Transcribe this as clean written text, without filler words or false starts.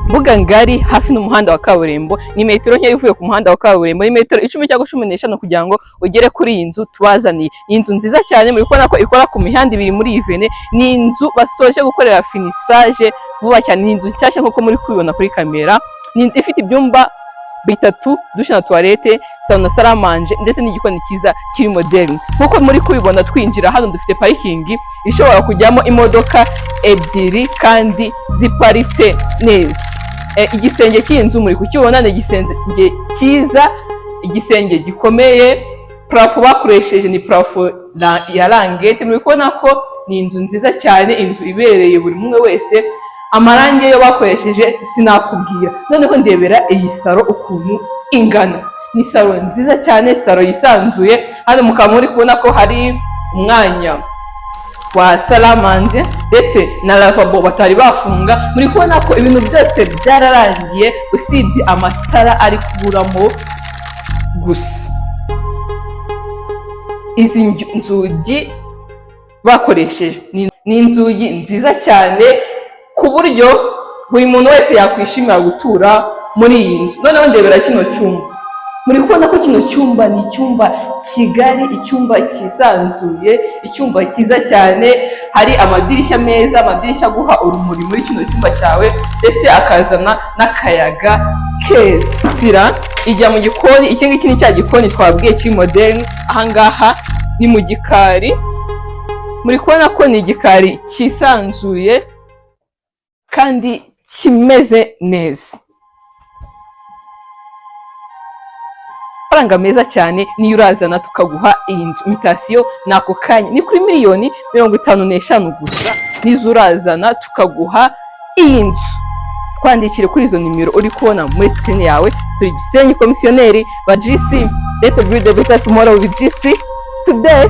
Mbuga ngari hafi n'umuhanda wa kaburimbo, ni metero nke ivuye ku muhanda wa kaburimbo, ni metero 10 cyangwa 15 kugira ngo ugere kuri iyi nzu tubazaniye. Iyi nzu nziza cyane, muri kubona ko ikora ku mihanda ibiri muri Ivene, ni inzu basoje gukorera finissage vuba cyane, ni inzu nshyashya nkuko muri kubibona kuri kamera. Ni inzu ifite ibyumba bitatu, dushe na toilette, sauna, saramanje ndetse n'igikoni cyiza kiri moderne. Nkuko muri kubibona twinjira hano dufite parking ishobora kujyamo imodoka ebyiri kandi ziparitse neza. Igisenge cy'inzu muri kukibona ni igisenge cyiza, igisenge gikomeye, plafo bakoresheje ni plafo ya rangete. Muri kubona ko ni inzu nziza cyane, inzu ibereye buri umwe wese. Amarangi yo bakoresheje sinakubwira. Noneho ndebera iyi saro ukuntu ingana, ni saro nziza cyane, saro yisanzuye. Hano mukaba muri kubona ko hari umwanya wa salamanje ndetse na lavabo batari bafunga. Muri kubona ko ibintu byose byararangiye usibye amatara ari kuburamo gusa. Izi nzugi bakoresheje ni inzugi nziza cyane ku buryo buri muntu wese yakwishimira gutura muri iyi nzu. Noneho ndebera kino cyumba, muri kubona ko kino cyumba ni icyumba kigari, icyumba kisanzuye, icyumba cyiza cyane. Hari amadirishya meza, amadirishya guha urumuri muri kino cyumba cyawe ndetse akazana n'akayaga keza. Nzira ijya mu gikoni, iki ngiki ni cya gikoni twabwiye kiri moderne. Ahangaha ni mu gikari, muri kubona ko ni igikari kisanzuye kandi kimeze neza. Faranga meza cyane niyo urazana tukaguha iyi nzu. Imitasiyo nako kanya ni kuri $55,000 gusa, nizo urazana tukaguha iyi nzu. Twandikire kuri izo nimero uri kubona muri screen yawe. Turi Gisenyi komisiyoneri ba GC. Let's build a better tomorrow with GC today.